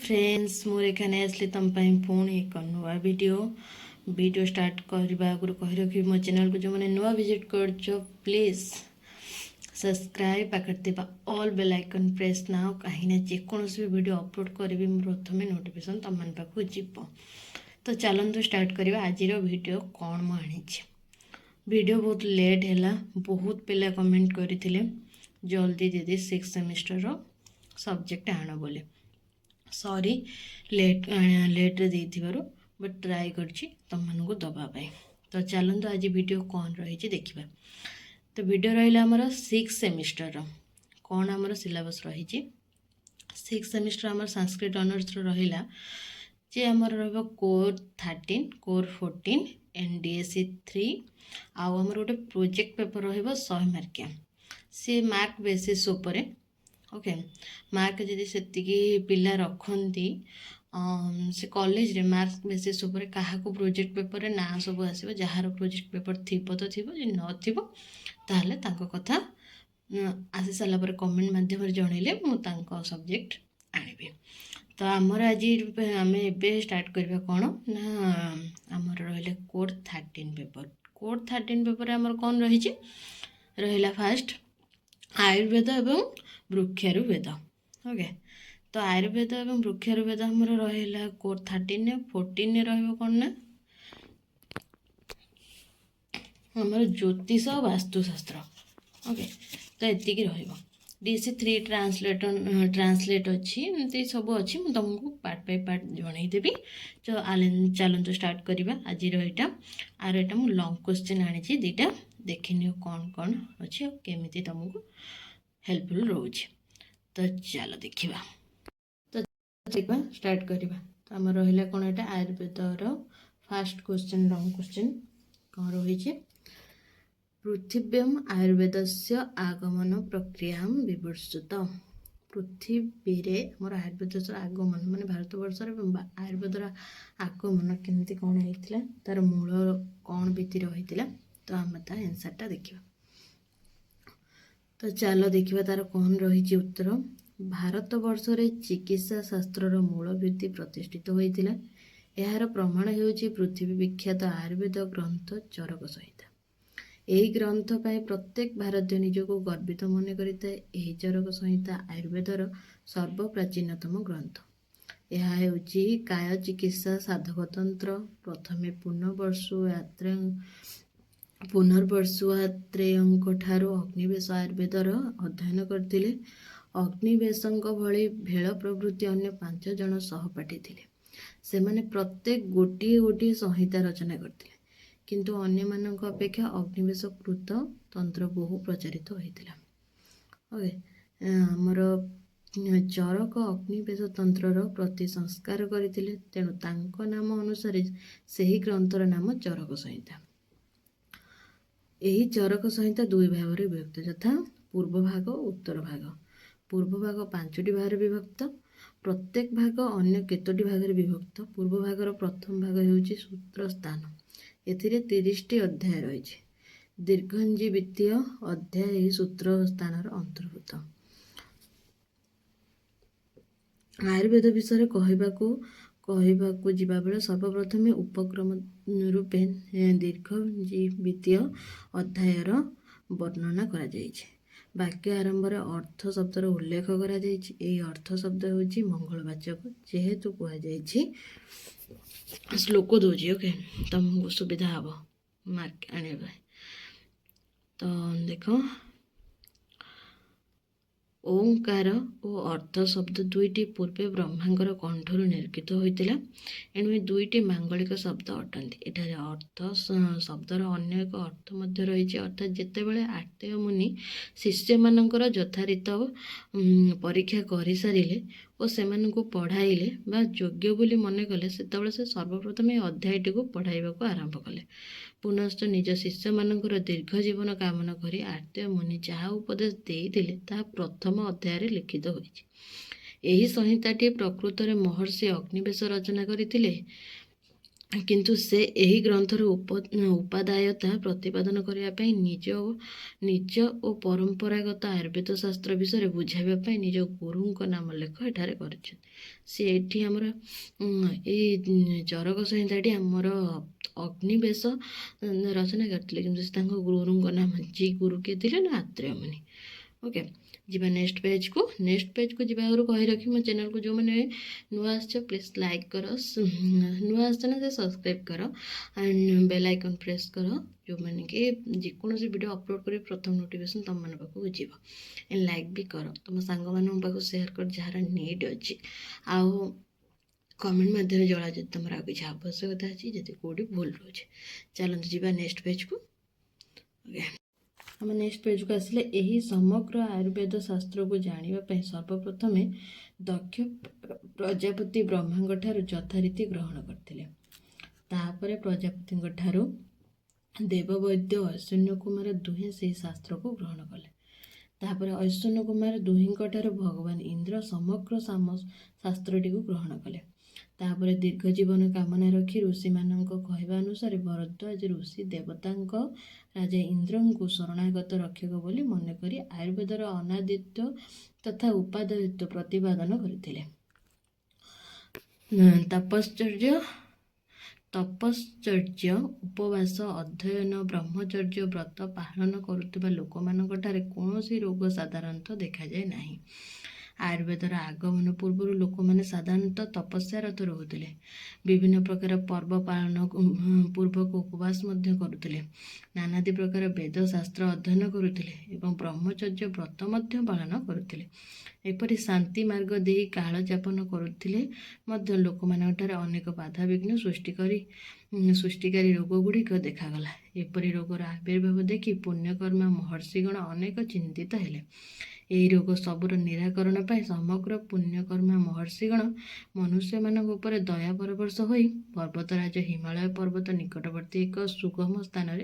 Friends मोर एखाने आसली तुम पुणी एक नुआ वीडियो स्टार्ट करने आगुरी कही रखी मो चैनल को जो मैंने नुआ विजिट कर प्लीज सब्सक्राइब पाखे ऑल बेल आइकन प्रेस ना कहीं जेकोसी भी वीडियो अपलोड करी प्रथम नोटिफिकेशन तुम मन पाक जीव। तो चलतु स्टार्ट करवा आज वीडियो कौन मुझे वीडियो बहुत लेट है बहुत पिला कमेंट करते जल्दी दीदी 6th सेमिस्टर सब्जेक्ट आण बोले सॉरी लेट्रे देथिबारु बट ट्राई करछि तुम मानक दबापाई। तो चलतु आज वीडियो कौन रही देखा। तो वीडियो रहा आमर 6th सेमिस्टर कौन आमर सिलेबस रही 6th सेमिस्टर आमर संस्कृत ऑनर्स रहा जे आमर कोर 13 कोर 14 NDSE 3 आउ आमर गोटे प्रोजेक्ट पेपर रहा 100 मार्किया सी मार्क बेसिस उपरे ओके मार्क जदि से पिला रखती से कॉलेज रे मार्क बेसिस उपर क्या प्रोजेक्ट पेपर रे ना सब आसो जार प्रोजेक्ट पेपर थी तो थी नथिबो कथा आसी सारा पर कमेंट मध्यम जनइले मुझे सब्जेक्ट आनिबी। तो आमर आज आम ए स्टार्ट करवा कौन ना आमर रहा कोर 13 पेपर कोर 13 पेपर आमर कौन रही रहा फास्ट आयुर्वेद एवं वृक्षायुर्वेद ओके। तो आयुर्वेद एवं वृक्षायुर्वेद आमर रहा कोर 13 14 रहा ना आमर ज्योतिष वास्तुशास्त्र ओके। तो एतिकी रहिबो DC 3 ट्रांसलेट अच्छी एमती सब अच्छी मुझे तुमको पार्ट बाय पार्ट जनईदेवी। तो चलतु स्टार्ट करवा आज यहाँ आर यहाँ मुझे लंग क्वेश्चन आनी दीटा देखनी कौन कौन अच्छी और केमी तुमको हेल्पफुल रोचे। तो चलो देखा। तो देखा स्टार्ट करवा। तो आम रहा कौन यहाँ आयुर्वेदर फास्ट क्वेश्चन लंग क्वेश्चन कौन रही पृथिव्यम आयुर्वेदस्य आगमन प्रक्रिया विवर्षित पृथ्वी रे मोर आयुर्वेद आगमन माने भारतवर्ष आयुर्वेदर आगमन केमती कौन होता तार मूल कौन बीती रही। तो आम तार आंसरटा देखा। तो चलो देखा तार कौन रही उत्तर भारतवर्ष रे चिकित्सा शास्त्र मूल भित्ति प्रतिष्ठित होता यार प्रमाण होउछि पृथ्वी विख्यात आयुर्वेद ग्रंथ चरक संहिता। यही ग्रंथ पाई प्रत्येक भारतीय निजको गर्वित मन करिता। यही चरक संहिता आयुर्वेदर सर्वप्राचीनतम ग्रंथ। यह होउछि काय चिकित्सा साधकतंत्र प्रथमे पुनर्वर्षुआत्रेयଙ୍କ ଠାରୁ अग्निवेश आयुर्वेदर अध्ययन करथिले। अग्निवेशଙ୍କ भଳି भेଳ प्रभृति अन्य 5 जण सहपाठी थिले। सेमाने प्रत्येक गोटिए गोटिए संहिता रचना करथिले किंतु अन्य मानक अपेक्षा अग्निवेश कृत तंत्र बहु प्रचारित होइतिला ओके। हमर चरक अग्निवेश तंत्रर प्रति संस्कार करथिले तेणु तांको नाम अनुसार सही ग्रंथर नाम चरक संहिता। यही चरक संहिता 2 भाग में विभक्त यथा पूर्व भाग और उत्तर भाग। पूर्व भाग 5टी भाग में विभक्त प्रत्येक भाग अन्य केतोटी भाग में विभक्त। पूर्व भागर प्रथम भाग होउछि सूत्र स्थान एथिरे 30टी अध्याय रही दीर्घंजी वित्तीय अध्याय सूत्र स्थान अंतर्भुत। आयुर्वेद विषय कहवाकू जीवा बेले सर्वप्रथमे उपक्रम रूपे दीर्घंजी वित्तीय अध्यायर वर्णना करा जायछि। वाक्य आरंभ अर्थ शब्दर उल्लेख करा जायछि। एई अर्थ शब्द होछि मंगलवाचक जेहेतु कहा जायछि श्लोक दूजी ओके तुमको सुविधा हम मार्क आने। तो देख ओंकार और अर्थ शब्द दुईटी पूर्वे ब्रह्मांकर कंठर निर्गित होता एणु दुईटी मांगलिक शब्द अटंती। एठारे अर्थ शब्दर अन्य एक अर्थ मध्य रही अर्थात जितेबाला आर्तेय मुनि शिष्य मानकर यथारीत परीक्षा कर सारे और से पढ़ाइले बा योग्य बोली मन कले से सर्वप्रथम अध्यायटी को पढ़ाइबा आरंभ कले। पुनश्च निज शिष्य मानकर दीर्घ जीवन कामना करी आर्तेय मुनि जहाँ उपदेश देइतिले ताहा प्रथम अध्याय लिखित होइछि। एही संहिताटी प्रकृत में महर्षि अग्निवेश रचना करथिले। କିନ୍ତୁ ସେ ଏହି ଗ୍ରନ୍ଥର ଉପାଦାୟତା ପ୍ରତିପାଦନ କରିବା ପାଇଁ ନିଜ ଓ ପରମ୍ପରାଗତ ଆୟୁର୍ବେଦ ଶାସ୍ତ୍ର ବିଷୟରେ ବୁଝାଇବା ପାଇଁ ନିଜ ଗୁରୁଙ୍କ ନାମ ଲେଖ ଏଠାରେ କରିଛନ୍ତି। ସେ ଏଠି ଆମର ଏଇ ଚରକ ସଂହିତାଟି ଆମର ଅଗ୍ନିବେଶ ରଚନା କରିଥିଲେ, କିନ୍ତୁ ସେ ତାଙ୍କ ଗୁରୁଙ୍କ ନାମ ଗୁରୁ କିଏ ଥିଲେ ନା ଆତ୍ରେୟ ମୁନି। ଓକେ, ଯିବା ନେକ୍ସଟ ପେଜକୁ ଯିବା ଆଗରୁ କହି ରଖି ମୋ ଚ୍ୟାନେଲକୁ ଯେଉଁମାନେ ନୂଆ ଆସିଛ ପ୍ଲିଜ୍ ଲାଇକ୍ କର, ନୂଆ ଆସିଛ ନା ସେ ସବସ୍କ୍ରାଇବ୍ କର ଆଣ୍ଡ ବେଲ୍ ଆଇକନ୍ ପ୍ରେସ୍ କର, ଯେଉଁମାନେ କି ଯେକୌଣସି ଭିଡ଼ିଓ ଅପଲୋଡ଼ କରି ପ୍ରଥମ ନୋଟିଫିକେସନ୍ ତୁମମାନଙ୍କ ପାଖକୁ ଯିବ। ଏଣ୍ଡ ଲାଇକ୍ ବି କର, ତୁମ ସାଙ୍ଗମାନଙ୍କ ପାଖକୁ ସେୟାର କର ଯାହାର ନିଡ୍ ଅଛି, ଆଉ କମେଣ୍ଟ ମାଧ୍ୟମରେ ଜଣା ଯଦି ତୁମର ଆଉ କିଛି ଆବଶ୍ୟକତା ଅଛି, ଯଦି କେଉଁଠି ଭୁଲ ରହୁଛି। ଚାଲନ୍ତୁ ଯିବା ନେକ୍ସଟ ପେଜକୁ। ଓକେ, ଆମେ ନେକ୍ସଟ ପେଜକୁ ଆସିଲେ ଏହି ସମଗ୍ର ଆୟୁର୍ବେଦ ଶାସ୍ତ୍ରକୁ ଜାଣିବା ପାଇଁ ସର୍ବପ୍ରଥମେ ଦକ୍ଷ ପ୍ରଜାପତି ବ୍ରହ୍ମାଙ୍କ ଠାରୁ ଯଥାରୀତି ଗ୍ରହଣ କରିଥିଲେ। ତାପରେ ପ୍ରଜାପତିଙ୍କ ଠାରୁ ଦେବବୈଦ୍ୟ ଐଶ୍ୱନ୍ୟ କୁମାର ଦୁହେଁ ସେହି ଶାସ୍ତ୍ରକୁ ଗ୍ରହଣ କଲେ। ତାପରେ ଐଶ୍ୱନ୍ୟ କୁମାର ଦୁହିଁଙ୍କ ଠାରୁ ଭଗବାନ ଇନ୍ଦ୍ର ସମଗ୍ର ଶାସ୍ତ୍ରଟିକୁ ଗ୍ରହଣ କଲେ। ତାପରେ ଦୀର୍ଘ ଜୀବନ କାମନା ରଖି ଋଷିମାନଙ୍କ କହିବା ଅନୁସାରେ ଭରଦ୍ୱାଜ ଋଷି ଦେବତାଙ୍କ ରାଜା ଇନ୍ଦ୍ରଙ୍କୁ ଶରଣାଗତ ରକ୍ଷକ ବୋଲି ମନେକରି ଆୟୁର୍ବେଦର ଅନାଦିତ୍ୟ ତଥା ଉପାଦେୟତ୍ୱ ପ୍ରତିପାଦନ କରିଥିଲେ। ତପଶ୍ଚର୍ଯ୍ୟ, ଉପବାସ, ଅଧ୍ୟୟନ, ବ୍ରହ୍ମଚର୍ଯ୍ୟ ବ୍ରତ ପାଳନ କରୁଥିବା ଲୋକମାନଙ୍କଠାରେ କୌଣସି ରୋଗ ସାଧାରଣତଃ ଦେଖାଯାଏ ନାହିଁ। ଆୟୁର୍ବେଦର ଆଗମନ ପୂର୍ବରୁ ଲୋକମାନେ ସାଧାରଣତଃ ତପସ୍ୟାରତ ରହୁଥିଲେ, ବିଭିନ୍ନ ପ୍ରକାର ପର୍ବ ପାଳନ ପୂର୍ବକ ଉପବାସ ମଧ୍ୟ କରୁଥିଲେ, ନାନାଦି ପ୍ରକାର ବେଦ ଶାସ୍ତ୍ର ଅଧ୍ୟୟନ କରୁଥିଲେ ଏବଂ ବ୍ରହ୍ମଚର୍ଯ୍ୟ ବ୍ରତ ମଧ୍ୟ ପାଳନ କରୁଥିଲେ। ଏପରି ଶାନ୍ତି ମାର୍ଗ ଦେଇ କାଳ ଯାପନ କରୁଥିଲେ ମଧ୍ୟ ଲୋକମାନଙ୍କଠାରେ ଅନେକ ବାଧାବିଘ୍ନ ସୃଷ୍ଟିକାରୀ ରୋଗ ଗୁଡ଼ିକ ଦେଖାଗଲା। ଏପରି ରୋଗର ଆବିର୍ଭାବ ଦେଖି ପୁଣ୍ୟକର୍ମା ମହର୍ଷିଗଣ ଅନେକ ଚିନ୍ତିତ ହେଲେ। ଏହି ରୋଗ ସବୁର ନିରାକରଣ ପାଇଁ ସମଗ୍ର ପୁଣ୍ୟକର୍ମା ମହର୍ଷିଗଣ ମନୁଷ୍ୟମାନଙ୍କ ଉପରେ ଦୟା ପରବଶ ହୋଇ ପର୍ବତରାଜ ହିମାଳୟ ପର୍ବତ ନିକଟବର୍ତ୍ତୀ ଏକ ସୁଗମ ସ୍ଥାନରେ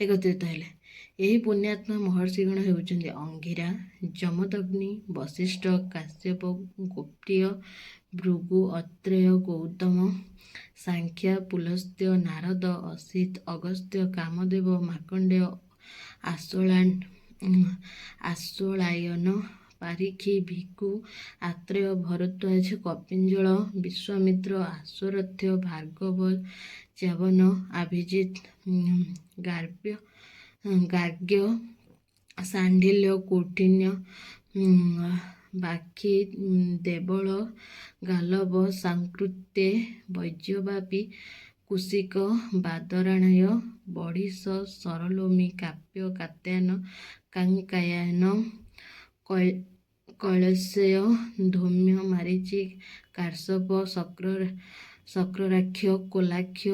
ଏକତ୍ରିତ ହେଲେ। ଏହି ପୁଣ୍ୟାତ୍ମା ମହର୍ଷିଗଣ ହେଉଛନ୍ତି ଅଙ୍ଗିରା, ଯମଦଗ୍ନି, ବଶିଷ୍ଠ, କାଶ୍ୟପ, ଗୋପ୍ରିୟ, ଭୃଗୁ, ଅତ୍ରେୟ, ଗୌତମ, ସାଂଖ୍ୟ, ପୁଲସ୍ତ୍ୟ, ନାରଦ, ଅସିତ, ଅଗସ୍ତ୍ୟ, କାମଦେବ, ମାର୍କଣ୍ଡେୟ, ଆଶ୍ୱଳାୟନ, ପାରିଖି, ଭିକ୍ଷୁ, ଆତ୍ରେୟ, ଭରଦ୍ୱାଜ, କପିଞ୍ଜଳ, ବିଶ୍ୱାମିତ୍ର, ଆଶ୍ୱରଥ୍ୟ, ଭାର୍ଗବ, ଚ୍ୟବନ, ଅଭିଜିତ, ଗାର୍ଗ୍ୟ, ଶାଣ୍ଡିଲ୍ୟ, କୌଣ୍ଡିନ୍ୟ, ବାକ୍କି, ଦେବଳ, ଗାଲବ, ସାଂକୃତ୍ୟ, ବୈଜୟନ୍ତୀ, କୁଶିକ, ବାଦରାୟଣ, ବଢ଼ିସ, ସରଲୋମୀ, କାପ୍ୟ, କାତ୍ୟାୟନ, କାଙ୍କାୟନ, କୈଳସେୟ, ଧୌମ୍ୟ, ମାରୀଚି, କାଶ୍ୟପ, ଶକ୍ରାକ୍ଷ, କୋଲାକ୍ଷ,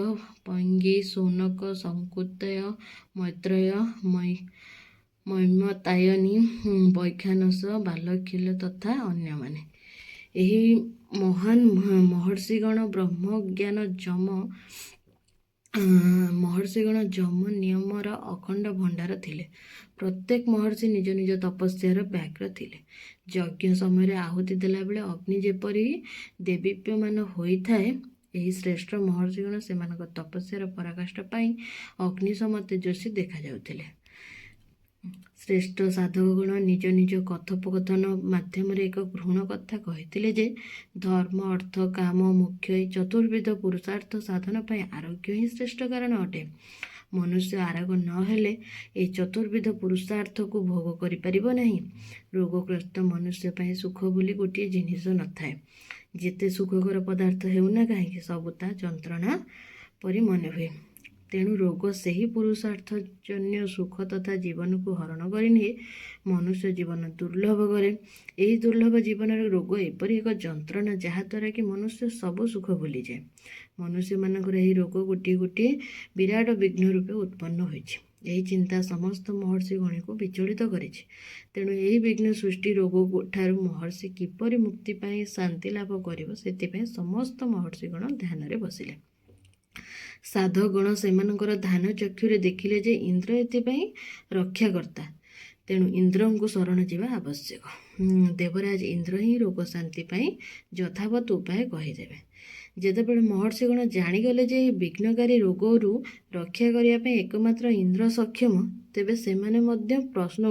ପୈଙ୍ଗି, ଶୌନକ, ଶଙ୍କୁତ୍ୟୟ, ମୈତ୍ରେୟ, ମୈମତାୟନୀ, ବୈଖାନସ, ବାଲଖିଲ ତଥା ଅନ୍ୟମାନେ। ଏହି ମହାନ ମହର୍ଷିଗଣ ଯମ ନିୟମର ଅଖଣ୍ଡ ଭଣ୍ଡାର ଥିଲେ। ପ୍ରତ୍ୟେକ ମହର୍ଷି ନିଜ ନିଜ ତପସ୍ୟାର ବ୍ୟଗ୍ର ଥିଲେ। ଯଜ୍ଞ ସମୟରେ ଆହୁତି ଦେଲାବେଳେ ଅଗ୍ନି ଯେପରି ଦେଦୀପ୍ୟମାନ ହୋଇଥାଏ, ଏହି ଶ୍ରେଷ୍ଠ ମହର୍ଷିଗଣ ସେମାନଙ୍କ ତପସ୍ୟାର ପରାକାଷ୍ଠା ପାଇଁ ଅଗ୍ନି ସମ ତେଜସ୍ୱୀ ଦେଖାଯାଉଥିଲେ। ଶ୍ରେଷ୍ଠ ସାଧକଗଣ ନିଜ ନିଜ କଥୋପକଥନ ମାଧ୍ୟମରେ ଏକ ଗୃଢ଼ କଥା କହିଥିଲେ ଯେ ଧର୍ମ, ଅର୍ଥ, କାମ, ମୋକ୍ଷ ଏହି ଚତୁର୍ବିଧ ପୁରୁଷାର୍ଥ ସାଧନ ପାଇଁ ଆରୋଗ୍ୟ ହିଁ ଶ୍ରେଷ୍ଠ କାରଣ ଅଟେ। ମନୁଷ୍ୟ ଆରୋଗ୍ୟ ନ ହେଲେ ଏହି ଚତୁର୍ବିଧ ପୁରୁଷାର୍ଥକୁ ଭୋଗ କରିପାରିବ ନାହିଁ। ରୋଗଗ୍ରସ୍ତ ମନୁଷ୍ୟ ପାଇଁ ସୁଖ ବୋଲି ଗୋଟିଏ ଜିନିଷ ନଥାଏ। ଯେତେ ସୁଖକର ପଦାର୍ଥ ହେଉନା କାହିଁକି ସବୁ ତା ଯନ୍ତ୍ରଣା ପରି ମନେ ହୁଏ। ତେଣୁ ରୋଗ ସେହି ପୁରୁଷାର୍ଥଜନ୍ୟ ସୁଖ ତଥା ଜୀବନକୁ ହରଣ କରିନିଏ, ମନୁଷ୍ୟ ଜୀବନ ଦୁର୍ଲଭ କରେ। ଏହି ଦୁର୍ଲଭ ଜୀବନରେ ରୋଗ ଏପରି ଏକ ଯନ୍ତ୍ରଣା ଯାହାଦ୍ୱାରା କି ମନୁଷ୍ୟ ସବୁ ସୁଖ ଭୁଲିଯାଏ। ମନୁଷ୍ୟମାନଙ୍କର ଏହି ରୋଗ ଗୋଟିଏ ଗୋଟିଏ ବିରାଟ ବିଘ୍ନ ରୂପେ ଉତ୍ପନ୍ନ ହୋଇଛି। ଏହି ଚିନ୍ତା ସମସ୍ତ ମହର୍ଷିଗଣଙ୍କୁ ବିଚଳିତ କରିଛି। ତେଣୁ ଏହି ବିଘ୍ନ ସୃଷ୍ଟି ରୋଗ ଠାରୁ ମହର୍ଷି କିପରି ମୁକ୍ତି ପାଇ ଶାନ୍ତି ଲାଭ କରିବ, ସେଥିପାଇଁ ସମସ୍ତ ମହର୍ଷିଗଣ ଧ୍ୟାନରେ ବସିଲେ। ସାଧକଗଣ ସେମାନଙ୍କର ଧ୍ୟାନ ଚକ୍ଷୁରେ ଦେଖିଲେ ଯେ ଇନ୍ଦ୍ର ଏଥିପାଇଁ ରକ୍ଷାକର୍ତ୍ତା, ତେଣୁ ଇନ୍ଦ୍ରଙ୍କୁ ଶରଣ ଯିବା ଆବଶ୍ୟକ। ଦେବରାଜ ଇନ୍ଦ୍ର ହିଁ ରୋଗ ଶାନ୍ତି ପାଇଁ ଯଥାବତ୍ ଉପାୟ କହିଦେବେ। ଯେତେବେଳେ ମହର୍ଷିଗଣ ଜାଣିଗଲେ ଯେ ଏହି ବିଘ୍ନକାରୀ ରୋଗରୁ ରକ୍ଷା କରିବା ପାଇଁ ଏକମାତ୍ର ଇନ୍ଦ୍ର ସକ୍ଷମ, ତେବେ ସେମାନଙ୍କ ମଧ୍ୟରେ ପ୍ରଶ୍ନ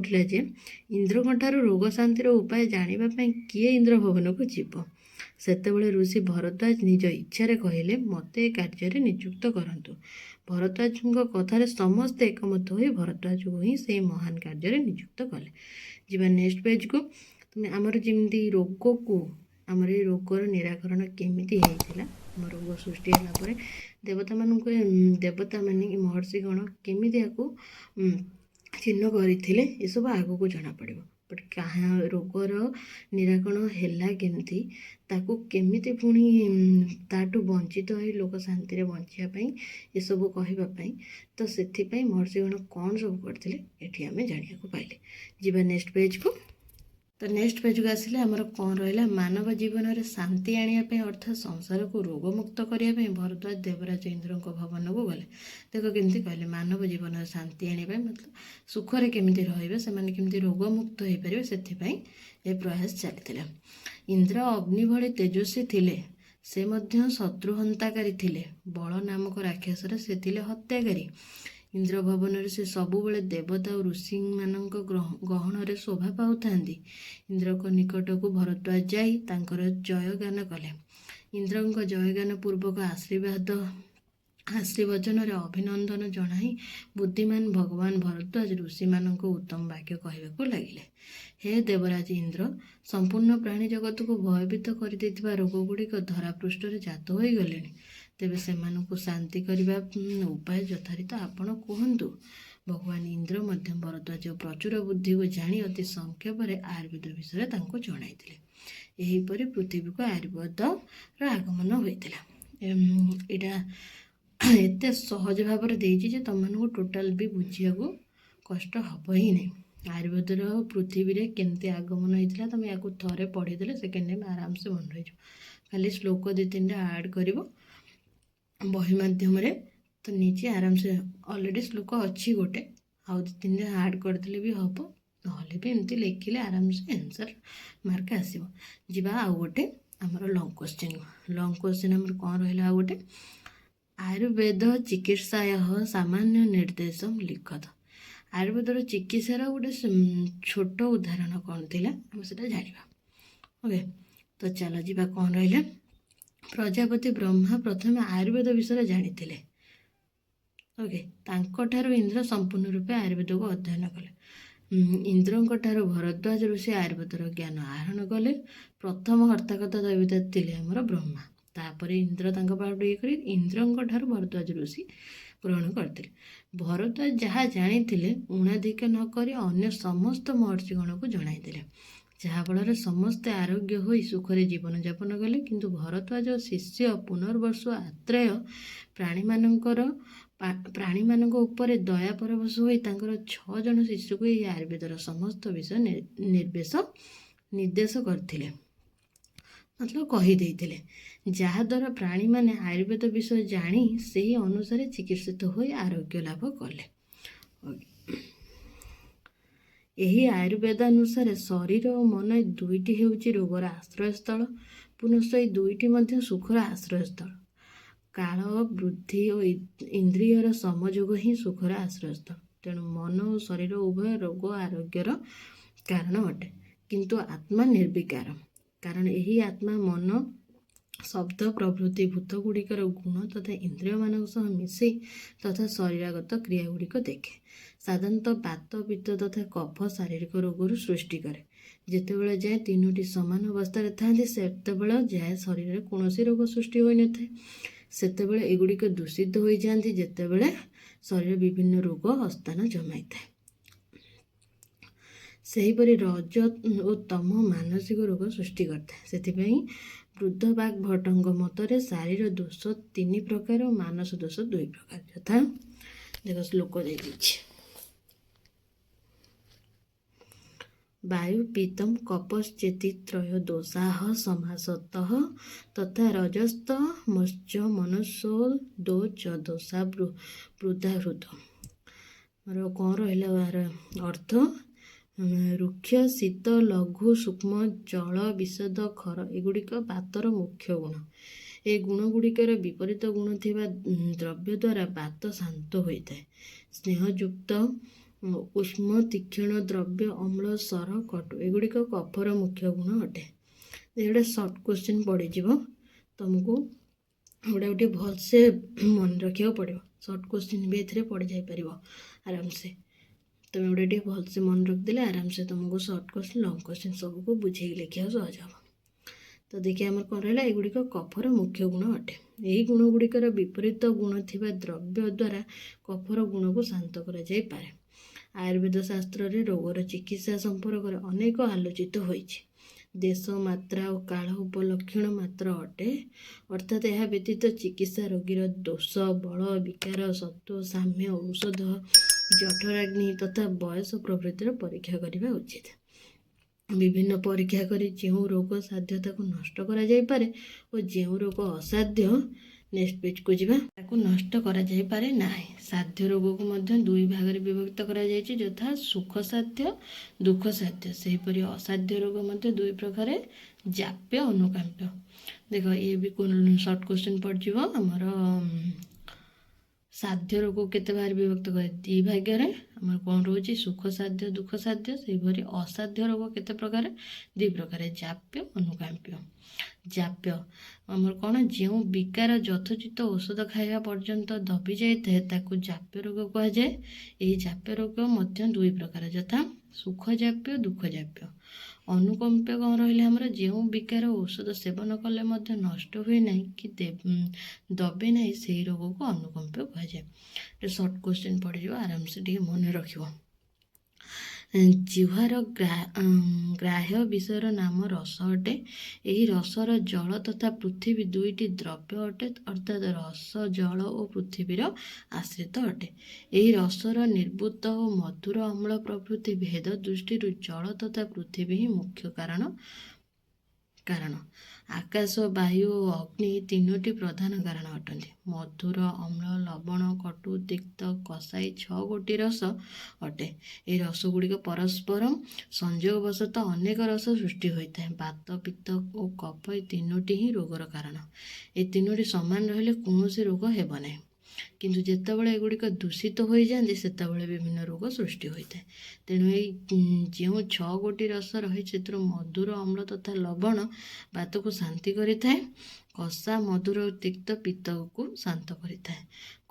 ଉଠିଲା ଯେ ଇନ୍ଦ୍ରଙ୍କଠାରୁ ରୋଗ ଶାନ୍ତିର ଉପାୟ ଜାଣିବା ପାଇଁ କିଏ ଇନ୍ଦ୍ର ଭବନକୁ ଯିବ। ସେତେବେଳେ ଋଷି ଭରଦ୍ୱାଜ ନିଜ ଇଚ୍ଛାରେ କହିଲେ, ମୋତେ ଏ କାର୍ଯ୍ୟରେ ନିଯୁକ୍ତ କରନ୍ତୁ। ଭରଦ୍ୱାଜଙ୍କ କଥାରେ ସମସ୍ତେ ଏକମତ ହୋଇ ଭରଦ୍ୱାଜକୁ ହିଁ ସେହି ମହାନ କାର୍ଯ୍ୟରେ ନିଯୁକ୍ତ କଲେ। ଯିବା ନେକ୍ସଟ ପେଜକୁ। ଆମର ଯେମିତି ଆମର ଏଇ ରୋଗର ନିରାକରଣ କେମିତି ହେଇଥିଲା, ଆମ ରୋଗ ସୃଷ୍ଟି ହେଲା ପରେ ଦେବତାମାନେ ମହର୍ଷିଗଣ କେମିତି ଏହାକୁ ଚିହ୍ନ କରିଥିଲେ, ଏସବୁ ଆଗକୁ ଜଣାପଡ଼ିବ। ବଟ୍ ରୋଗର ନିରାକରଣ ହେଲା କେମିତି, ତାକୁ କେମିତି ପୁଣି ତାଠୁ ବଞ୍ଚିତ ହୋଇ ଲୋକ ଶାନ୍ତିରେ ବଞ୍ଚିବା ପାଇଁ, ଏସବୁ କହିବା ପାଇଁ, ତ ସେଥିପାଇଁ ମହର୍ଷିଗଣ କ'ଣ ସବୁ କରିଥିଲେ ଏଠି ଆମେ ଜାଣିବାକୁ ପାଇଲେ। ଯିବା ନେକ୍ସଟ ପେଜକୁ। ତ ନେକ୍ସଟ ପେଜକୁ ଆସିଲେ ଆମର କ'ଣ ରହିଲା, ମାନବ ଜୀବନରେ ଶାନ୍ତି ଆଣିବା ପାଇଁ ଅର୍ଥାତ୍ ସଂସାରକୁ ରୋଗମୁକ୍ତ କରିବା ପାଇଁ ଭରଦ୍ୱାଜ ଦେବରାଜ ଇନ୍ଦ୍ରଙ୍କ ଭବନକୁ ଗଲେ। ଦେଖ କେମିତି କହିଲେ, ମାନବ ଜୀବନରେ ଶାନ୍ତି ଆଣିବା ପାଇଁ ମତଲବ ସୁଖରେ କେମିତି ରହିବେ, ସେମାନେ କେମିତି ରୋଗମୁକ୍ତ ହୋଇପାରିବେ, ସେଥିପାଇଁ ଏ ପ୍ରୟାସ ଚାଲିଥିଲା। ଇନ୍ଦ୍ର ଅଗ୍ନି ଭଳି ତେଜସ୍ୱୀ ଥିଲେ, ସେ ମଧ୍ୟ ଶତ୍ରୁ ହନ୍ତାକାରୀ ଥିଲେ। ବଳ ନାମକ ରାକ୍ଷସର ସେ ଥିଲେ ହତ୍ୟାକାରୀ। ଇନ୍ଦ୍ର ଭବନରେ ସେ ସବୁବେଳେ ଦେବତା ଓ ଋଷିମାନଙ୍କ ଗହଣରେ ଶୋଭା ପାଉଥାନ୍ତି। ଇନ୍ଦ୍ରଙ୍କ ନିକଟକୁ ଭରଦ୍ୱାଜ ଯାଇ ତାଙ୍କର ଜୟଗାନ କଲେ। ଇନ୍ଦ୍ରଙ୍କ ଜୟଗାନ ପୂର୍ବକ ଆଶୀର୍ବଚନରେ ଅଭିନନ୍ଦନ ଜଣାଇ ବୁଦ୍ଧିମାନ ଭଗବାନ ଭରଦ୍ୱାଜ ଋଷିମାନଙ୍କୁ ଉତ୍ତମ ବାକ୍ୟ କହିବାକୁ ଲାଗିଲେ। ହେ ଦେବରାଜ ଇନ୍ଦ୍ର, ସମ୍ପୂର୍ଣ୍ଣ ପ୍ରାଣୀ ଜଗତକୁ ଭୟଭୀତ କରିଦେଇଥିବା ରୋଗଗୁଡ଼ିକ ଧରାପୃଷ୍ଠରେ ଜାତ ହୋଇଗଲେଣି। ତେବେ ସେମାନଙ୍କୁ ଶାନ୍ତି କରିବା ଉପାୟ ଯଥାରୀତ ଆପଣ କୁହନ୍ତୁ। ଭଗବାନ ଇନ୍ଦ୍ର ମଧ୍ୟ ଭରଦ୍ୱାଜ ପ୍ରଚୁର ବୁଦ୍ଧିକୁ ଜାଣି ଅତି ସଂକ୍ଷେପରେ ଆୟୁର୍ବେଦ ବିଷୟରେ ତାଙ୍କୁ ଜଣାଇଥିଲେ। ଏହିପରି ପୃଥିବୀକୁ ଆୟୁର୍ବେଦର ଆଗମନ ହୋଇଥିଲା। ଏଇଟା ଏତେ ସହଜ ଭାବରେ ଦେଇଛି ଯେ ତୁମମାନଙ୍କୁ ଟୋଟାଲ ବି ବୁଝିବାକୁ କଷ୍ଟ ହେବ ହିଁ ନାହିଁ। ଆୟୁର୍ବେଦର ପୃଥିବୀରେ କେମିତି ଆଗମନ ହେଇଥିଲା, ତୁମେ ୟାକୁ ଥରେ ପଢ଼ିଦେଲେ ସେକେଣ୍ଡ ଟାଇମ୍ ଆରାମସେ ମନେ ରହିଯିବ। ଖାଲି ଶ୍ଲୋକ 2-3ଟା ଆଡ଼୍ କରିବ ବହି ମାଧ୍ୟମରେ, ତ ନିଜେ ଆରାମସେ, ଅଲରେଡ଼ି ଶ୍ଲୋକ ଅଛି ଗୋଟେ, ଆଉ 2-3ଟା ଆଡ଼୍ କରିଦେଲେ ବି ହେବ, ନହେଲେ ବି ଏମିତି ଲେଖିଲେ ଆରାମସେ ଆନ୍ସର୍ ମାର୍କ ଆସିବ। ଯିବା ଆଉ ଗୋଟେ ଆମର ଲଙ୍ଗ୍ କୋଶ୍ଚିନ୍ ଆମର କ'ଣ ରହିଲା, ଆଉ ଗୋଟେ ଆୟୁର୍ବେଦ ଚିକିତ୍ସାୟାଃ ସାମାନ୍ୟ ନିର୍ଦ୍ଦେଶମ୍ ଲିଖତ। ଆୟୁର୍ବେଦର ଚିକିତ୍ସାର ଗୋଟେ ଛୋଟ ଉଦାହରଣ କ'ଣ ଥିଲା, ଆମେ ସେଟା ଜାଣିବା। ଓକେ, ତ ଚାଲ ଯିବା। କ'ଣ ରହିଲା, ପ୍ରଜାପତି ବ୍ରହ୍ମା ପ୍ରଥମେ ଆୟୁର୍ବେଦ ବିଷୟରେ ଜାଣିଥିଲେ। ଓକେ, ତାଙ୍କଠାରୁ ଇନ୍ଦ୍ର ସମ୍ପୂର୍ଣ୍ଣ ରୂପେ ଆୟୁର୍ବେଦକୁ ଅଧ୍ୟୟନ କଲେ। ଇନ୍ଦ୍ରଙ୍କଠାରୁ ଭରଦ୍ୱାଜ ଋଷି ଆୟୁର୍ବେଦର ଜ୍ଞାନ ଆହରଣ କଲେ। ପ୍ରଥମ ହର୍ତ୍ତାକର୍ତ୍ତା ଦୈବତା ଥିଲେ ଆମର ବ୍ରହ୍ମା। ତାପରେ ଇନ୍ଦ୍ର ତାଙ୍କ ପାଖରୁ କରି ଇନ୍ଦ୍ରଙ୍କଠାରୁ ଭରଦ୍ୱାଜ ଋଷି ଗ୍ରହଣ କରିଥିଲେ। ଭରଦ୍ୱାଜ ଯାହା ଜାଣିଥିଲେ ଉଣାଧିକ ନ କରି ଅନ୍ୟ ସମସ୍ତ ମହର୍ଷିଗଣକୁ ଜଣାଇଥିଲେ, ଯାହାଫଳରେ ସମସ୍ତେ ଆରୋଗ୍ୟ ହୋଇ ସୁଖରେ ଜୀବନଯାପନ କଲେ। କିନ୍ତୁ ଭରଦ୍ୱାଜ ଓ ଶିଷ୍ୟ ପୁନର୍ବସୁ ଆତ୍ରେୟ ପ୍ରାଣୀମାନଙ୍କ ଉପରେ ଦୟା ପରବଶ ହୋଇ ତାଙ୍କର 6 ଜଣ ଶିଷ୍ୟକୁ ଏହି ଆୟୁର୍ବେଦର ସମସ୍ତ ବିଷୟ ନିର୍ଦ୍ଦେଶ କରିଥିଲେ, ମତଲବ କହିଦେଇଥିଲେ, ଯାହାଦ୍ୱାରା ପ୍ରାଣୀମାନେ ଆୟୁର୍ବେଦ ବିଷୟ ଜାଣି ସେହି ଅନୁସାରେ ଚିକିତ୍ସିତ ହୋଇ ଆରୋଗ୍ୟ ଲାଭ କଲେ। ଏହି ଆୟୁର୍ବେଦାନୁସାରେ ଶରୀର ଓ ମନ ଦୁଇଟି ହେଉଛି ରୋଗର ଆଶ୍ରୟସ୍ଥଳ, ପୁନଶ୍ଚ ଏହି ଦୁଇଟି ମଧ୍ୟ ସୁଖର ଆଶ୍ରୟସ୍ଥଳ। କାଳ, ବୃଦ୍ଧି ଓ ଇନ୍ଦ୍ରିୟର ସମଯୋଗ ହିଁ ସୁଖର ଆଶ୍ରୟସ୍ଥଳ। ତେଣୁ ମନ ଓ ଶରୀର ଉଭୟ ରୋଗ ଆରୋଗ୍ୟର କାରଣ ଅଟେ, କିନ୍ତୁ ଆତ୍ମା ନିର୍ବିକାର। କାରଣ ଏହି ଆତ୍ମା ମନ, ଶବ୍ଦ ପ୍ରଭୃତି ଭୂତଗୁଡ଼ିକର ଗୁଣ ତଥା ଇନ୍ଦ୍ରିୟମାନଙ୍କ ସହ ମିଶି ତଥା ଶରୀରାଗତ କ୍ରିୟାଗୁଡ଼ିକ ଦେଖେ। ସାଧାରଣତଃ ବାତ, ପିତ୍ତ ତଥା କଫ ଶାରୀରିକ ରୋଗରୁ ସୃଷ୍ଟି କରେ। ଯେତେବେଳେ ଯାଏ ତିନୋଟି ସମାନ ଅବସ୍ଥାରେ ଥାନ୍ତି, ସେତେବେଳେ ଯାଏ ଶରୀରରେ କୌଣସି ରୋଗ ସୃଷ୍ଟି ହୋଇନଥାଏ। ସେତେବେଳେ ଏଗୁଡ଼ିକ ଦୂଷିତ ହୋଇଯାଆନ୍ତି, ଯେତେବେଳେ ଶରୀର ବିଭିନ୍ନ ରୋଗ ଅସ୍ଥାନ ଜମାଇଥାଏ। ସେହିପରି ରଜ ଓ ତମ ମାନସିକ ରୋଗ ସୃଷ୍ଟି କରିଥାଏ। ସେଥିପାଇଁ ବୃଦ୍ଧବାଗ ଭଟ୍ଟଙ୍କ ମତରେ ଶାରୀର ଦୋଷ 3 ପ୍ରକାର ଓ ମାନସ ଦୋଷ 2 ପ୍ରକାର। ଯଥା ଦେଖ ଶ୍ଲୋକ ଦେଇଛି, ବାୟୁ ପିତମ୍ କପଶ୍ଚେତି ତ୍ରୟ ଦୋଷାଃ ସମାସତଃ ତଥା ରଜସ୍ତ ମଶ୍ଚ ମନସୋ ଦୋଚ ଦୋଷା ବୃଦ୍ଧାହୃତ। ମୋର କ'ଣ ରହିଲା ଏହାର ଅର୍ଥ, ରୁକ୍ଷ ଶୀତ ଲଘୁ ସୂକ୍ଷ୍ମ ଜଳ ବିଶଦ ଖର ଏଗୁଡ଼ିକ ବାତର ମୁଖ୍ୟ ଗୁଣ। ଏ ଗୁଣ ଗୁଡ଼ିକର ବିପରୀତ ଗୁଣ ଥିବା ଦ୍ରବ୍ୟ ଦ୍ୱାରା ବାତ ଶାନ୍ତ ହୋଇଥାଏ। ସ୍ନେହଯୁକ୍ତ ଉଷ୍ମ ତୀକ୍ଷଣ ଦ୍ରବ୍ୟ ଅମ୍ଳ ସର କଟୁ ଏଗୁଡ଼ିକ କଫର ମୁଖ୍ୟ ଗୁଣ ଅଟେ। ଏଗୁଡ଼ା ସର୍ଟ କ୍ୱେଶ୍ଚିନ୍ ପଡ଼ିଯିବ, ତୁମକୁ ଏଗୁଡ଼ା ଟିକେ ଭଲସେ ମନେ ରଖିବାକୁ ପଡ଼ିବ। ସର୍ଟ କ୍ୱେଶ୍ଚିନ୍ ବି ଏଥିରେ ପଡ଼ିଯାଇପାରିବ ଆରାମସେ। ତୁମେ ଏଗୁଡ଼ା ଟିକେ ଭଲସେ ମନେ ରଖିଦେଲେ ଆରାମସେ ତୁମକୁ ସର୍ଟ କ୍ୱେଶ୍ଚିନ୍ ଲଙ୍ଗ୍ କ୍ୱେଶ୍ଚିନ୍ ସବୁକୁ ବୁଝେଇକି ଲେଖିବାକୁ ସହଜ ହେବ। ତ ଦେଖିବା ଆମର କ'ଣ ରହିଲା, ଏଗୁଡ଼ିକ କଫର ମୁଖ୍ୟ ଗୁଣ ଅଟେ। ଏହି ଗୁଣ ଗୁଡ଼ିକର ବିପରୀତ ଗୁଣ ଥିବା ଦ୍ରବ୍ୟ ଦ୍ୱାରା କଫର ଗୁଣକୁ ଶାନ୍ତ କରାଯାଇପାରେ। ଆୟୁର୍ବେଦ ଶାସ୍ତ୍ରରେ ରୋଗର ଚିକିତ୍ସା ସମ୍ପର୍କରେ ଅନେକ ଆଲୋଚିତ ହୋଇଛି। ଦେଶ ମାତ୍ରା ଓ କାଳ ଉପଲକ୍ଷଣ ମାତ୍ର ଅଟେ, ଅର୍ଥାତ୍ ଏହା ବ୍ୟତୀତ ଚିକିତ୍ସା ରୋଗୀର ଦୋଷ ବଳ ବିକାର ସତ୍ତ୍ୱ ସାମ୍ୟ ଔଷଧ ଜଠରାଗ୍ନି ତଥା ବୟସ ପ୍ରଭୃତିର ପରୀକ୍ଷା କରିବା ଉଚିତ। ବିଭିନ୍ନ ପରୀକ୍ଷା କରି ଯେଉଁ ରୋଗ ସାଧ୍ୟ ତାକୁ ନଷ୍ଟ କରାଯାଇପାରେ ଓ ଯେଉଁ ରୋଗ ଅସାଧ୍ୟ ନେକ୍ସଟ ପେଜକୁ ଯିବା ତାକୁ ନଷ୍ଟ କରାଯାଇପାରେ ନାହିଁ। ସାଧ୍ୟ ରୋଗକୁ ମଧ୍ୟ ଦୁଇ ଭାଗରେ ବିଭକ୍ତ କରାଯାଇଛି, ଯଥା ସୁଖ ସାଧ୍ୟ ଦୁଃଖ ସାଧ୍ୟ। ସେହିପରି ଅସାଧ୍ୟ ରୋଗ ମଧ୍ୟ ଦୁଇ ପ୍ରକାର, ଜାପ୍ୟ ଅନୁକାମ୍ପ୍ୟ। ଦେଖ ଇଏ ବି ସର୍ଟ କ୍ୱେଶ୍ଚିନ୍ ପଡ଼ିଯିବ। ଆମର ସାଧ୍ୟ ରୋଗକୁ କେତେ ଭାଗରେ ବିଭକ୍ତ କରେ, ଦୁଇ ଭାଗରେ। ଆମର କ'ଣ ରହୁଛି, ସୁଖ ସାଧ୍ୟ ଦୁଃଖ ସାଧ୍ୟ। ସେହିପରି ଅସାଧ୍ୟ ରୋଗ କେତେ ପ୍ରକାର, ଦୁଇ ପ୍ରକାର, ଜାପ୍ୟ ଅନୁକାମ୍ପ୍ୟ। ଜାପ୍ୟ ଆମର କ'ଣ, ଯେଉଁ ବିକାର ଯଥୋଚିତ ଔଷଧ ଖାଇବା ପର୍ଯ୍ୟନ୍ତ ଦବି ଯାଇଥାଏ ତାକୁ ଜାପ୍ୟ ରୋଗ କୁହାଯାଏ। ଏହି ଜାପ୍ୟ ରୋଗ ମଧ୍ୟ ଦୁଇ ପ୍ରକାର, ଯଥା ସୁଖ ଜାପ୍ୟ ଦୁଃଖ ଜାପ୍ୟ। ଅନୁକମ୍ପ୍ୟ କ'ଣ ରହିଲେ, ଆମର ଯେଉଁ ବିକାର ଔଷଧ ସେବନ କଲେ ମଧ୍ୟ ନଷ୍ଟ ହୁଏ ନାହିଁ କି ଦବେ ନାହିଁ ସେହି ରୋଗକୁ ଅନୁକମ୍ପ୍ୟ କୁହାଯାଏ। ଏଟା ସର୍ଟ କ୍ୱେଶ୍ଚିନ୍ ପଡ଼ିଯିବ, ଆରାମସେ ଟିକେ ମନେ ରଖିବ। ଜିହ୍ୱାର ଗ୍ରାହ୍ୟ ବିଷୟର ନାମ ରସ ଅଟେ। ଏହି ରସର ଜଳ ତଥା ପୃଥିବୀ ଦୁଇଟି ଦ୍ରବ୍ୟ ଅଟେ, ଅର୍ଥାତ୍ ରସ ଜଳ ଓ ପୃଥିବୀର ଆଶ୍ରିତ ଅଟେ। ଏହି ରସର ନିର୍ବୃତ୍ତ ଓ ମଧୁର ଅମ୍ଳ ପ୍ରଭୃତି ଭେଦ ଦୃଷ୍ଟିରୁ ଜଳ ତଥା ପୃଥିବୀ ହିଁ ମୁଖ୍ୟ କାରଣ। ଆକାଶ ବାୟୁ ଓ ଅଗ୍ନି ତିନୋଟି ପ୍ରଧାନ କାରଣ ଅଟନ୍ତି। ମଧୁର ଅମ୍ଳ ଲବଣ କଟୁ ତିକ୍ତ କଷାଇ 6 ରସ ଅଟେ। ଏହି ରସ ଗୁଡ଼ିକ ପରସ୍ପର ସଂଯୋଗବଶତଃ ଅନେକ ରସ ସୃଷ୍ଟି ହୋଇଥାଏ। ବାତ ପିତ୍ତ ଓ କଫ ଏ ତିନୋଟି ହିଁ ରୋଗର କାରଣ। ଏ ତିନୋଟି ସମାନ ରହିଲେ କୌଣସି ରୋଗ ହେବ ନାହିଁ, କିନ୍ତୁ ଯେତେବେଳେ ଏଗୁଡ଼ିକ ଦୂଷିତ ହୋଇଯାଆନ୍ତି ସେତେବେଳେ ବିଭିନ୍ନ ରୋଗ ସୃଷ୍ଟି ହୋଇଥାଏ। ତେଣୁ ଏଇ ଯେଉଁ 6 ରସ ରହିଛି ସେଥିରୁ ମଧୁର ଅମ୍ଳ ତଥା ଲବଣ ବାତକୁ ଶାନ୍ତି କରିଥାଏ। କଷା ମଧୁର ତିକ୍ତ ପିତ୍ତକୁ ଶାନ୍ତ କରିଥାଏ।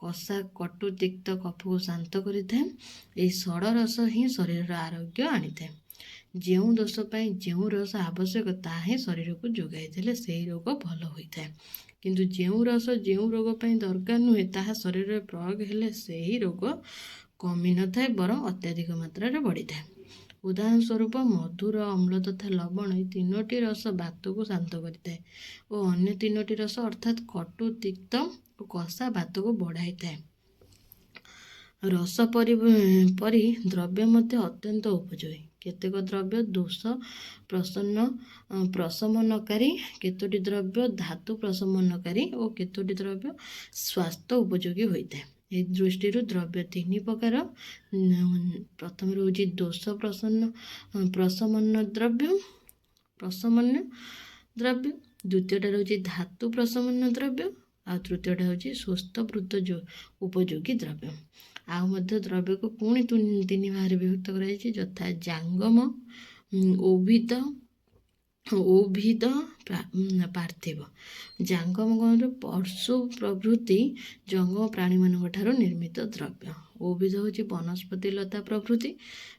କଷା କଟୁ ତିକ୍ତ କଫକୁ ଶାନ୍ତ କରିଥାଏ। ଏହି ଷଡ଼ ରସ ହିଁ ଶରୀରର ଆରୋଗ୍ୟ ଆଣିଥାଏ। ଯେଉଁ ଦୋଷ ପାଇଁ ଯେଉଁ ରସ ଆବଶ୍ୟକ ତାହା ହିଁ ଶରୀରକୁ ଯୋଗାଇ ଦେଲେ ସେହି ରୋଗ ଭଲ ହୋଇଥାଏ, କିନ୍ତୁ ଯେଉଁ ରସ ଯେଉଁ ରୋଗ ପାଇଁ ଦରକାର ନୁହେଁ ତାହା ଶରୀରରେ ପ୍ରୟୋଗ ହେଲେ ସେହି ରୋଗ କମିନଥାଏ, ବରଂ ଅତ୍ୟଧିକ ମାତ୍ରାରେ ବଢ଼ିଥାଏ। ଉଦାହରଣ ସ୍ୱରୂପ ମଧୁର ଅମ୍ଳ ତଥା ଲବଣ ଏହି ତିନୋଟି ରସ ବାତକୁ ଶାନ୍ତ କରିଥାଏ ଓ ଅନ୍ୟ ତିନୋଟି ରସ ଅର୍ଥାତ୍ କଟୁ ତିକ୍ତ ଓ କଷା ବାତକୁ ବଢ଼ାଇଥାଏ। ରସ ପରି ଦ୍ରବ୍ୟ ମଧ୍ୟ ଅତ୍ୟନ୍ତ ଉପଯୋଗୀ। କେତେକ ଦ୍ରବ୍ୟ ଦୋଷ ପ୍ରଶମନକାରୀ, କେତୋଟି ଦ୍ରବ୍ୟ ଧାତୁ ପ୍ରଶମନକାରୀ ଓ କେତୋଟି ଦ୍ରବ୍ୟ ସ୍ୱାସ୍ଥ୍ୟ ଉପଯୋଗୀ ହୋଇଥାଏ। ଏହି ଦୃଷ୍ଟିରୁ ଦ୍ରବ୍ୟ ତିନି ପ୍ରକାର। ପ୍ରଥମେ ରହୁଛି ଦୋଷ ପ୍ରଶମନ ଦ୍ରବ୍ୟ, ଦ୍ୱିତୀୟଟା ରହୁଛି ଧାତୁ ପ୍ରଶମନ ଦ୍ରବ୍ୟ, ଆଉ ତୃତୀୟଟା ହେଉଛି ସୁସ୍ଥ ବୃତ୍ତ ଉପଯୋଗୀ ଦ୍ରବ୍ୟ। ଆଉ ମଧ୍ୟ ଦ୍ରବ୍ୟକୁ ପୁଣି ତିନି ଭାଗରେ ବିଭକ୍ତ କରାଯାଇଛି, ଯଥା ଜାଙ୍ଗମ ଔଭିଦ ପାର୍ଥିବ। ଜାଙ୍ଗମ କ'ଣ, ପଶୁ ପ୍ରଭୃତି ଜଙ୍ଗମ ପ୍ରାଣୀମାନଙ୍କ ଠାରୁ ନିର୍ମିତ ଦ୍ରବ୍ୟ। ଔଭିଦ ହେଉଛି ବନସ୍ପତି ଲତା ପ୍ରଭୃତି।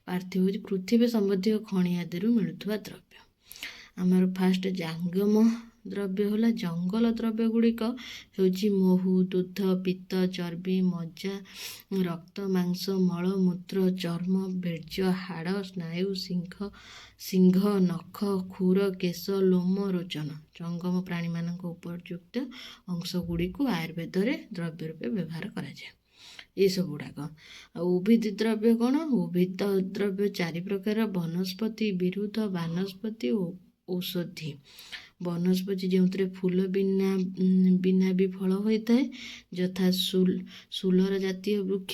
ପାର୍ଥିବ ହେଉଛି ପୃଥିବୀ ସମ୍ବନ୍ଧୀୟ ଖଣି ଆଦିରୁ ମିଳୁଥିବା ଦ୍ରବ୍ୟ। ଆମର ଫାଷ୍ଟ ଜାଙ୍ଗମ ଦ୍ରବ୍ୟ ହେଲା ଜଙ୍ଗଲ ଦ୍ରବ୍ୟ ଗୁଡ଼ିକ ହେଉଛି ମହୁ ଦୁଗ୍ଧ ପିତ୍ତ ଚର୍ବି ମଜ୍ଜା ରକ୍ତ ମାଂସ ମଳ ମୂତ୍ର ଚର୍ମ ବୀର୍ଯ୍ୟ ହାଡ଼ ସ୍ନାୟୁ ଶିଙ୍ଘ ନଖ ଖୁର କେଶ ଲୋମ ରୋଚନ। ଜଙ୍ଗମ ପ୍ରାଣୀମାନଙ୍କ ଉପଯୁକ୍ତ ଅଂଶ ଗୁଡ଼ିକୁ ଆୟୁର୍ବେଦରେ ଦ୍ରବ୍ୟ ରୂପେ ବ୍ୟବହାର କରାଯାଏ। ଏସବୁ ଗୁଡ଼ାକ। ଆଉ ଉଦ୍ଭିଦ ଦ୍ରବ୍ୟ କ'ଣ, ଉଦ୍ଭିଦ ଦ୍ରବ୍ୟ 4 ପ୍ରକାର, ବନସ୍ପତି ବିରୁଦ୍ଧ ବାନସ୍ପତି ଓ ଔଷଧି। ବନସ୍ପତି ଯେଉଁଥିରେ ଫୁଲ ବିନା ବି ଫଳ ହୋଇଥାଏ, ଯଥା ଶୂଲର ଜାତୀୟ ବୃକ୍ଷ।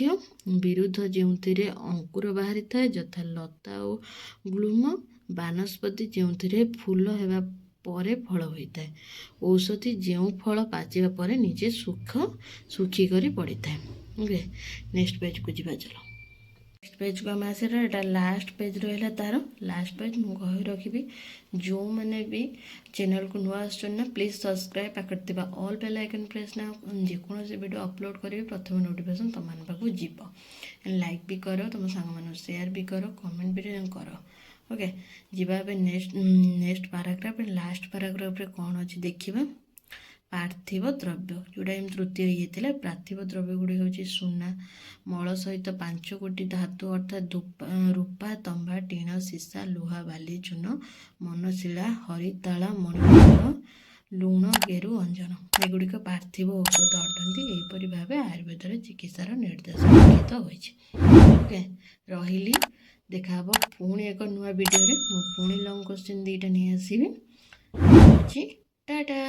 ବିରୁଦ୍ଧ ଯେଉଁଥିରେ ଅଙ୍କୁର ବାହାରିଥାଏ, ଯଥା ଲତା ଓ ଗୁଳ୍ମ। ବାନସ୍ପତି ଯେଉଁଥିରେ ଫୁଲ ହେବା ପରେ ଫଳ ହୋଇଥାଏ। ଔଷଧି ଯେଉଁ ଫଳ ପାଚିବା ପରେ ନିଜେ ଶୁଖିକରି ପଡ଼ିଥାଏ। ଓକେ, ନେକ୍ସଟ ପେଜକୁ ଯିବା ଚାଲ। ନେକ୍ସଟ ପେଜକୁ ଆମେ ଆସିଲା, ଏଇଟା ଲାଷ୍ଟ ପେଜ ରହିଲା। ତାର ଲାଷ୍ଟ ପେଜ ମୁଁ କହି ରଖିବି, ଯେଉଁମାନେ ବି ଚ୍ୟାନେଲକୁ ନୂଆ ଆସୁଛନ୍ତି ନା ପ୍ଲିଜ୍ ସବସ୍କ୍ରାଇବ୍, ପାଖରେ ଥିବା ଅଲ୍ ବେଲ୍ ଆଇକନ୍ ପ୍ରେସ୍ ନା। ଯେକୌଣସି ଭିଡ଼ିଓ ଅପଲୋଡ଼ କରିବି ପ୍ରଥମେ ନୋଟିଫିକେସନ୍ ତୁମମାନଙ୍କ ପାଖକୁ ଯିବ। ଲାଇକ୍ ବି କର, ତୁମ ସାଙ୍ଗମାନଙ୍କୁ ସେୟାର ବି କର, କମେଣ୍ଟ ବି କର। ଓକେ, ଯିବା ଏବେ ନେକ୍ସଟ ପାରାଗ୍ରାଫ। ଲାଷ୍ଟ ପାରାଗ୍ରାଫରେ କ'ଣ ଅଛି ଦେଖିବା। ପାର୍ଥିବ ଦ୍ରବ୍ୟ, ଯେଉଁଟା ଏମିତି ତୃତୀୟ ଇଏ ଥିଲା। ପାର୍ଥିବ ଦ୍ରବ୍ୟ ଗୁଡ଼ିକ ହେଉଛି ସୁନା, ମଳ ସହିତ 5 କୋଟି ଧାତୁ ଅର୍ଥାତ୍ ରୂପା, ତମ୍ବା, ଟିଣ, ସୀସା, ଲୁହା, ବାଲି, ଚୂନ, ମନଶିଳା, ହରିତାଳ, ମଣିପଥର, ଲୁଣ, ଗେରୁ, ଅଞ୍ଜନ। ଏଗୁଡ଼ିକ ପାର୍ଥିବ ଔଷଧ ଅଟନ୍ତି। ଏହିପରି ଭାବେ ଆୟୁର୍ବେଦରେ ଚିକିତ୍ସାର ନିର୍ଦ୍ଦେଶ ଲିଖିତ ହୋଇଛି। ଓକେ, ରହିଲି। ଦେଖାହବ ପୁଣି ଏକ ନୂଆ ଭିଡ଼ିଓରେ। ମୁଁ ପୁଣି ଲଙ୍ଗ କ୍ୱେଶ୍ଚିନ୍ 2ଟା ନେଇ ଆସିବି। ଟାଟା।